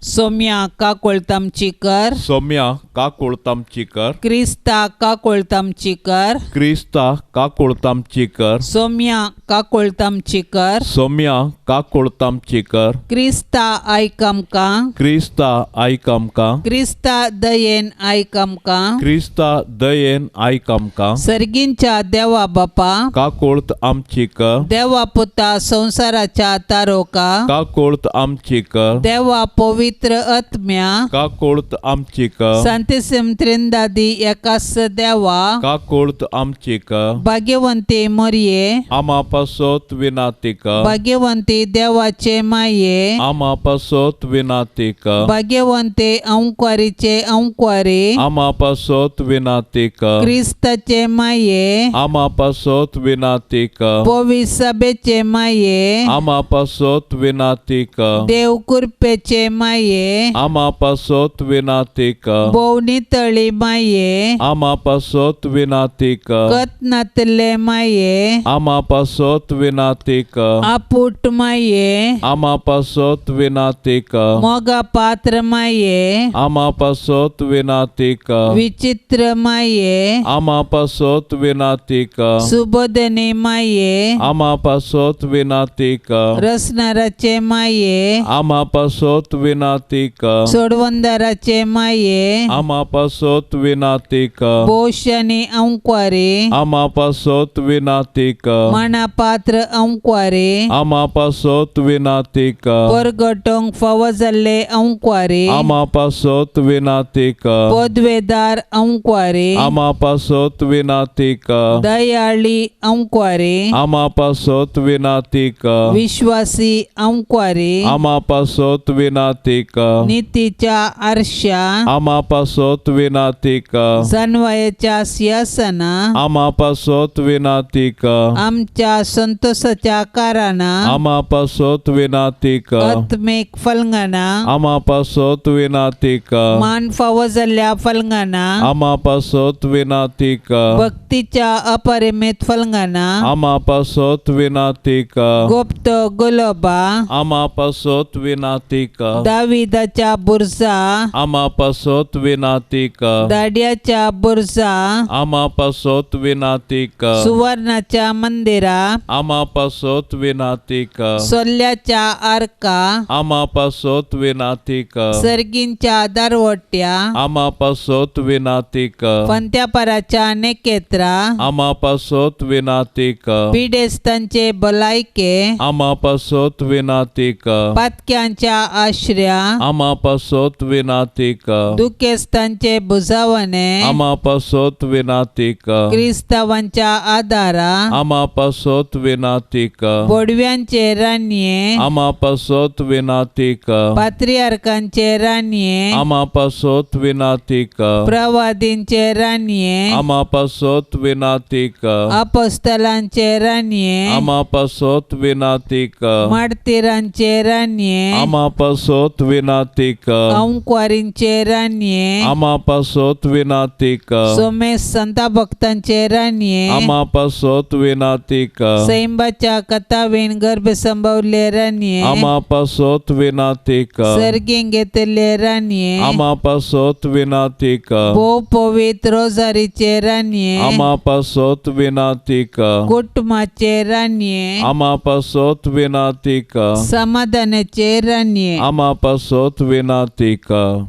सोम्या काकुळत आमची कर. सोम्या काकुळतामची कर क्रिस्ता काकोळतामची कर क्रिस्ता काकुळतामची कर सौम्या काकोळतामची कर सौम्या काकुळतामची कर क्रिस्ता आयक आमकां क्रिस्ता आयक आमकां क्रिस्ता दयेन आयक आमकां क्रिस्ता दयेन आयक आमकां सर्गींच्या देवा बापा काकुळत आमची कर देवा पुता संसाराच्या तारोका काकुळत आमची कर देवा पवित्र आत्म्या काकुळत आमची कर सांतिसिम त्रिंदादी एकास देवा काकुळत आमची कर भाग्यवंती मरिये आमा पासोत विनाती कर भाग्यवंती देवाचे माये आमा पासोत विनाती कर भाग्यवंते अंकुवारीचे अंकुवारी आमा पासोत विनाती कर क्रिस्ताचे माये आमा पासोत विनाती कर पवित्र सभेचे माये आमा पासोत विनाती कर देव कृपेचे माये आमा पासोत विनाती कर बोवनी तळी माये आमा पासोत विनाती कर कतनातले माये आमा पासोत विनाती कर आपुट माये आमा पासोत विनाती कर मोगा पात्र माये आमा पासोत विनाती कर विचित्र माये आमा पासोत विनाती कर सुबोधने माये आमा पासोत विनाती कर रसनाराचे माये आमा पासोत विनाती कर सोडवंदाराचे माये आमा पासोत विनाती कर बोशाने अंकुवारे आमा पासोत विनाती कर मना पात्र अंकुवारे आमा पासोत विनाती कर परगटोंक फावो जाल्ले अंकुवारे आमा पासोत विनाती कर पदवेदार अंकुवारे आमा पासोत विनाती कर दयाळी अंकुवारे आमा पासोत विनाती कर विश्वासी अंकुवारे आमा पासोत विनाती कर नीतीच्या आरशा आमा पासोत विनाती कर सन्वयाच्या सिंहासना आमा पासोत विनाती कर आमच्या संतोषाच्या काराना आमा पासोत विनाती कर आत्मिक फलंगाना आमा पासोत विनाती कर मान फावो जाल्ल्या फलंगाना आमा पासोत विनाती कर भक्तीच्या अपरिमित फलंगाना आमा पासोत विनाती कर गुप्त गुलाबा आमा पासोत विनाती कर दाविदाच्या बुरजा आमा पासोत विनाती कर दाड्याच्या बुरजा आमा पासोत विनाती कर सुवर्णाच्या मंदिरा आमा पासोत विनाती कर सोल्ल्याच्या आर्का आमा पासोत विनाती कर सर्गींच्या दारवट्या आमा पासोत विनाती कर पंत्यापराच्या नेकेत्रा आमा पासोत विनाती कर पिडेस्तांचे भलायके आमा पासोत विनाती कर पातक्यांच्या आश्रया आमा पासोत विनाती कर दुखेस्तांचे बुजावणे आमा पासोत विनाती कर क्रिस्तावांच्या आदारा आमा पासोत विनाती कर बोडव्यांचे रान्ये आमा पासोत विनाती कर पात्रियार्कांचे रान्ये आमा पासोत विनाती कर प्रवादींचे रान्ये आमा पासोत विनाती कर अपोस्तलांचे रान्ये आमा पासोत विनाती कर मार्तिरांचे रान्ये आमा पासोत विनाती कर अंकुवारींचे रान्ये आमा पासोत विनाती कर सोमेश संता भक्तांचे रान्ये आमा पासोत विनाती कर सैंबाच्या कथावेन गर्भ संभवले रान्ये आमा पासोत विनाती कर सर्गीं घेतले रान्ये आमा पासोत विनाती कर भोव पवित्र रोजारीचे रान्ये आमा पासोत विनाती कर कुटुंबाचे रान्ये आमा पासोत विनाती कर समाधानाचे रान्ये आमा पासोत विनाती कर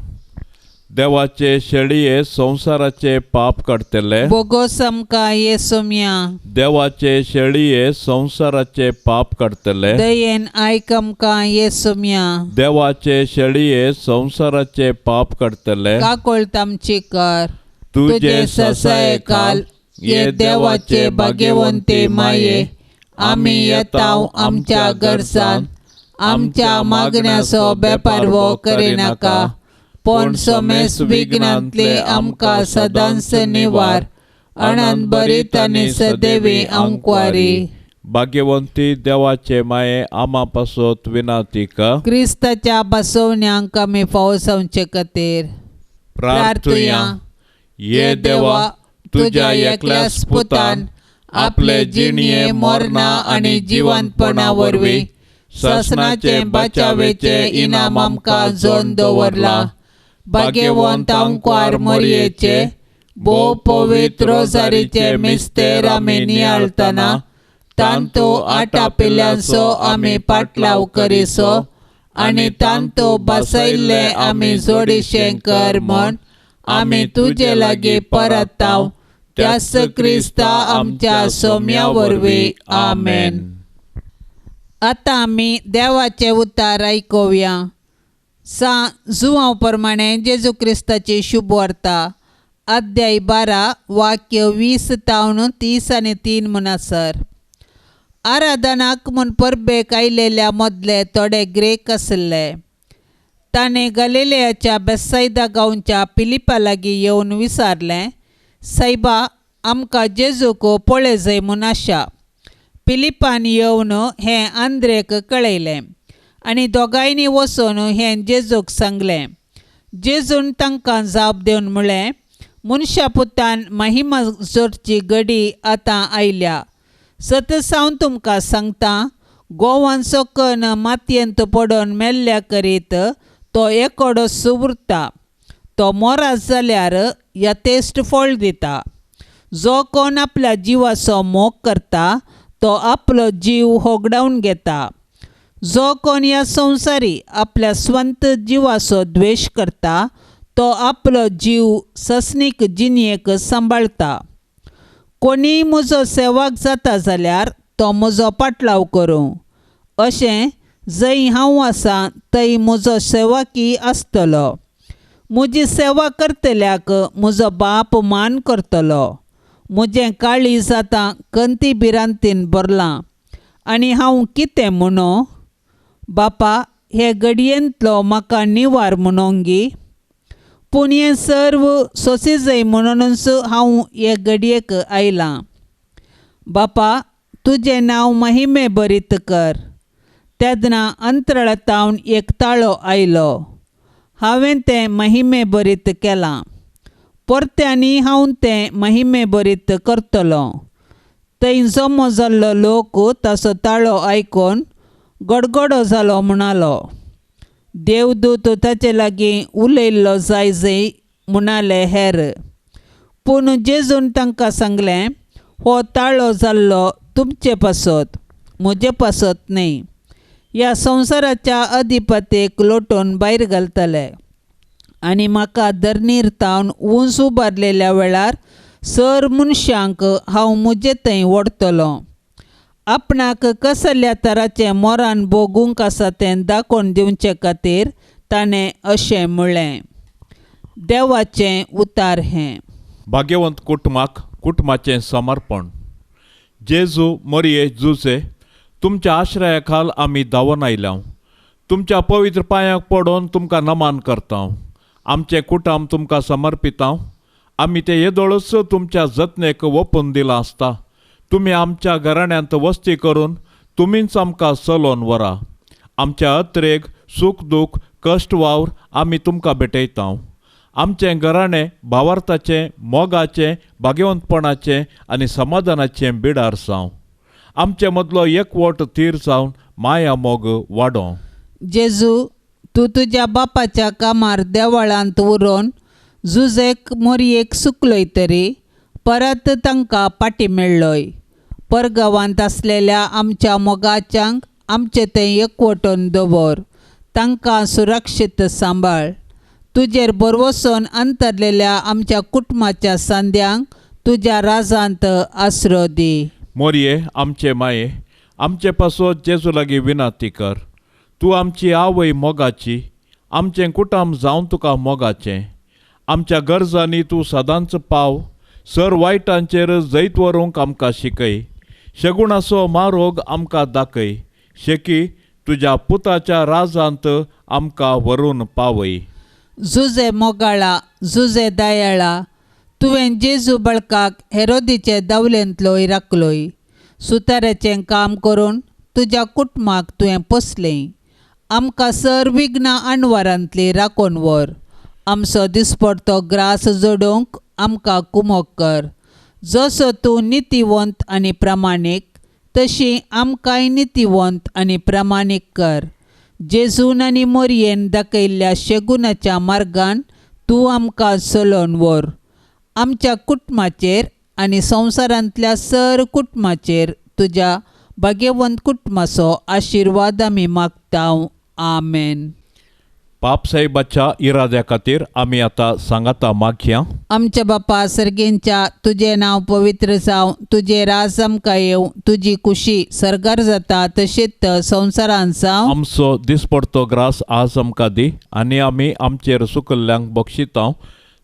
देवाचे शेळये संसाराचे पाप काडतले बोगोस आमकां येसुम्या देवाचे शेळये संसाराचे पाप काडतले दयेन आयक आमकां येसुम्या देवाचे शेळये संसाराचे पाप काडतले काकोळतामची कर तुझे ससाय काल ये देवाचे भाग्यवंते माये आमी येताव आमच्या गरजान आमच्या मागण्याचो बेपार वो करिनाका पण सोमेस विघ्नांतले आमकां सदांच निवार अनंत बरीत आनी सदैवी अंकुवारी भाग्यवंती देवाचे माये आमा पासोत विनाती कर क्रिस्ताच्या बसवण्यांक आमी फावो जावचे खातीर प्रार्थुया ये देवा तुझ्या एकल्याच पुतान आपले जिणये मरणा आनी जिवंतपणा वरवीं ससनाचे बचावेचे इनाम आमकां जोन दवरला भाग्यवंत अंकुर मोरयेचे भोव पवित्र रोजारीचे मिस्तेर आमी नियाळतना तांतो आटा पिल्ल्यांचो आमी पाटलाव करिसो आनी तांतो बसयल्ले आमी जोडिशें कर म्हण आमी तुजे लागीं परताव त्याच क्रिस्ता आमच्या सोम्या वरवीं आमेन. आतां आमी देवाचे उतार आयकुया. जुवांव प्रमाणे जेजू क्रिस्ताची शुभ वार्ता अध्याय 12 वाक्य 20-30 आनी 3 म्हणसर. आराधनाक म्हूण परबेक आयलेल्या मदले थोडे ग्रेक आसले. ताणें गलिलेयाच्या बेतसैदा गांवच्या फिलिपा लागीं येवन विचारलें, सायबा, आमकां जेजूक पळय जय म्हूण आशा. फिलिपान येवन हें आंद्रेक कळयलें आनी दोगांयनी वचून हें जेजूक सांगलें. जेजून तांकां जाप दिवन म्हळें, मनशा पुतान महिमा जोडची घडी आतां आयल्या. सतत हांव तुमकां सांगतां, गोवान सकन मातयेंत पडोवन मेल्ल्या करीत तो एकोडोच उरता. तो मोरात जाल्यार यथेश्ट फळ दिता. जो कोण आपल्या जिवाचो मोग करता तो आपलो जीव होगडावन घेता. जो कोण ह्या संवसारी आपल्या स्वंत जिवाचो द्वेश करता तो आपलो जीव ससनीक जिणयेक सांबाळटा. कोणीय म्हजो सेवक जाता जाल्यार तो म्हजो पाटलाव करूं. अशें जंय हांव आसां थंय म्हजो सेवकय आसतलो. म्हजी सेवा करतल्याक म्हजो बाप मान करतलो. म्हजें काळीज आतां कंती भिरांतीन भरलां आनी हांव कितें म्हणो? बापा, हे घडयेंतलो म्हाका निवार म्हणोंक गी. पूण हें सर्व सोंसी जाय म्हणूनच हांव हे घडयेक आयलां. बापा, तुजें नांव महिमे भरीत कर. तेदना अंतराळांतावन एक ताळो आयलो. हांवें तें महिमे भरीत केलां. परत्यांनी हांव तें महिमे भरीत करतलो. थंय जमो जाल्लो लोक ताचो ताळो आयकून गडगडो जालो म्हणालो. देवदूत ताचे लागीं उलयल्लो जाय जंय म्हणाले हेर. पूण जेजून तांकां सांगलें, हो ताळो जाल्लो तुमचे पासत, म्हजे पासत न्हय. ह्या संवसाराच्या अधिपतीक लोटून भायर घालतले आनी म्हाका धरणीर तावन उंच उबारलेल्या वेळार सर मनशांक हांव म्हजे थंय व्हरतलो. आपणाक कसल्या तराचें मोरान भोगूंक आसा तें दाखोवन दिवचे खातीर ताणें अशें म्हळें. देवाचें उतार हें. भाग्यवंत कुटुंबाचें समर्पण. जेजू मोरये जुजे, तुमच्या आश्रया खाल आमी धांवन आयल्या. तुमच्या पवित्र पांयांक पडोवन तुमकां नमान करता. आमचें कुटुंब तुमकां समर्पिता. आमी तें येदोळच तुमच्या जतनेक ओपून दिलां आसता. तुमी आमच्या घराण्यांत वस्ती करून तुमीच आमकां चलोवन व्हरा. आमच्या अत्रेक सूख दूख कश्ट वावर आमी तुमकां भेटयता. आमचें घराणें भावार्थाचें, मोगाचें, भाग्यवंतपणाचें आनी समाधानाचें बिडार जावं. आमचे मदलो एकवट थीर जावन माया मोग वाडो. जेजू, तूं तुज्या बापाच्या कामार देवळांत उरोवन जुजेक मोरयेक सुकलयतरी परत तांकां पाटी मेळ्ळय. परगांवांत आसलेल्या आमच्या मोगाच्यांक आमचे थंय एकवटून दवर. तांकां सुरक्षीत सांबाळ. तुजेर भरवोसन अंतरलेल्या आमच्या कुटुंबाच्या सांद्यांक तुज्या राजांत आसरो दी. मोरये, आमचे माये, आमचे पासत जेजू लागीं विनाती कर. तूं आमची आवय मोगाची. आमचें कुटुंब जावं तुका मोगाचें. आमच्या गरजांनी तूं सदांच पाव. सर वायटांचेर जैत व्हरूंक आमकां शिकय. शगुणाचो मारोग आमकां दाखय. शेकी तुज्या पुताच्या राजांत आमकां व्हरून पावय. जुजे मोगाळा, जुजे दयाळा, तुवें जेजू बळकाक हेरोदीचे दवलेंतलोय राखलोय. सुताराचें काम करून तुज्या कुटुंबाक तुवें पोसलें. आमकां सर विघ्ना आणवारांतली राखून व्हर. आमचो दिसपडटो ग्रास जोडूंक आमकां कुमोग कर. जसो तूं नितीवंत आनी प्रामाणीक तशी आमकांय नितीवंत आनी प्रामाणीक कर. जेजून आनी मोरयेन दाखयल्ल्या शेगुणाच्या मार्गान तूं आमकां चलोवन व्हर. आमच्या कुटुंबाचेर आनी संवसारांतल्या सर कुटुंबाचेर तुज्या भाग्यवंत कुटुंबाचो आशिर्वाद आमी मागतांव. आमेन. पापसाहेबाच्या इराद्या खातीर आमी आतां सांगाता मागया. आमच्या बापा सर्गेंच्या तुजें नांव पवित्र जावं, तुजें राज आमकां येवं, तुजी खुशी सर्गार जाता तशेंच संवसारांत जावं. आमचो दिसपडतो ग्रास आज आमकां दी आनी आमी आमचेर सुकल्ल्यांक बक्षितांव.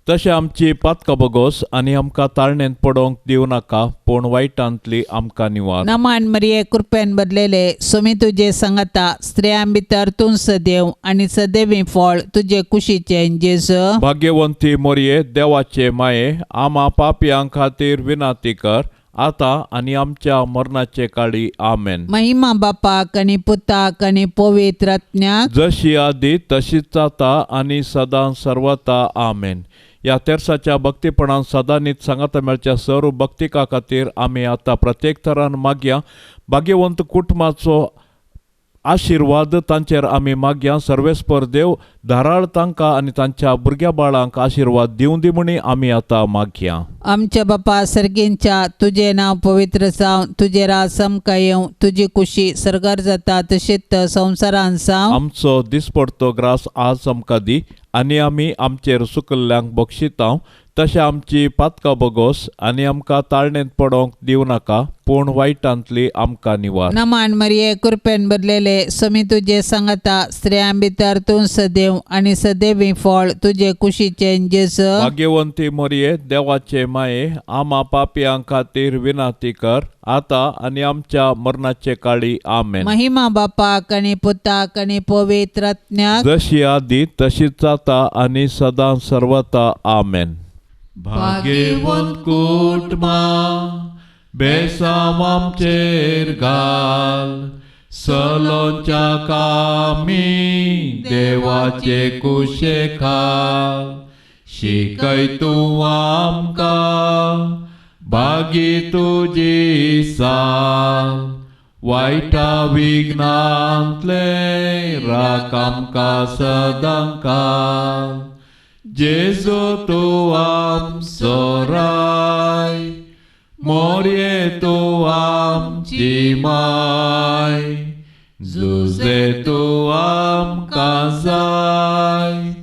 तशें आमची पातकां बगोस आनी आमकां ताळणेंत पडोवंक दिवं नाका, पूण वायटांतली आमकां निवार. नमान मरिये कृपेन बदलेले सोमी तुजे सांगाता स्त्रियां भितर तूं सदैव आनी सदैवी फळ तुजे कुशीचें जेजू. भाग्यवंती मोरये, देवाचे माये, आमा पापयां खातीर विनाती कर, आतां आनी आमच्या मरणाचे काळी. आमेन. महिमा बापाक आनी पुताक आनी पवित्र आत्म्याक, जशी आदी तशीच जाता आनी सदां सर्वता. आमेन. ह्या तेर्साच्या भक्तीपणान सदां न्हीद सांगाता मेळच्या सर्व भक्तिका खातीर आमी आतां प्रत्येक तरान मागया. भाग्यवंत कुटुंबाचो आशिर्वाद तांचेर आमी मागया. सर्वेस्पर देव धाराळ तांकां आनी तांच्या भुरग्या बाळांक आशिर्वाद दिवं दी म्हणी आमी आतां मागया. आमच्या बापा सर्गेंच्या तुजें नांव पवित्र जावं, तुजें राज आमकां येवं, तुजी खुशी सर्गार जाता तशेंच संवसारांत जावं. आमचो दिसपडतो ग्रास आज आमकां दी आनी आमी आमचेर सुकल्ल्यांक बक्षितांव. तशें आमची पातकां बगोस आनी आमकां ताळणेंत पडोवंक दिवं नाका, पूण वायटांतली आमकां निवार. नमान मरिये कृपेन बदलेले सोमी तुजे सांगाता स्त्रियां भितर तूं सदैव आनी सदैवी फळ तुजे कुशीचें जेजू. भाग्यवंती मोरये, देवाचे माये, आमा पापयां खातीर विनाती कर, आतां आनी आमच्या मरणाचे काळी. आमेन. महिमा बापाक आनी पुताक आनी पवित्र आत्म्याक, जशी आदी तशीच जाता आनी सदां सर्वता. आमेन. भाग्यवंत कुटुंबा, बेसांव आमचेर घाल, सलोच्या कामी देवाचे कुशेखाल. शिकय तूं आमकां भागी तुजी साल, वायटा विघ्नांतले राख आमकां सदां काल. जेजू तूं आमचो राय, मोरये तूं आमची माय, जुजे तूं आमकां जाय,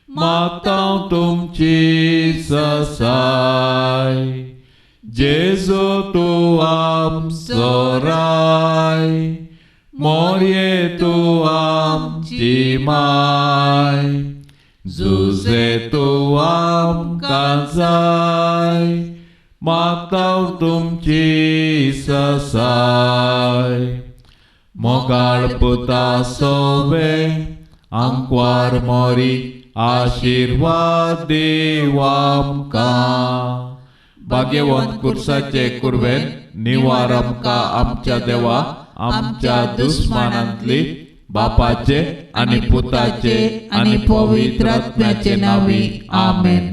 मागतांव तुमची ससाय. जेजू तूं आमचो राय, मोरये तूं आमची माय, जुजे तूं आमकां जाय, मागतांव तुमची ससाय. मोगाळ पुता सोबे आंकवार मोरी आशिर्वाद देव आमकां. भाग्यवंत कुर्साचे कुरवेन निवार आमकां आमच्या देवा, आमच्या दुस्मानांतली बापाचे आनी पुताचे आनी पवित्र आत्म्याचे नांवी. आमेन.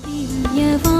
दिव्यवाणी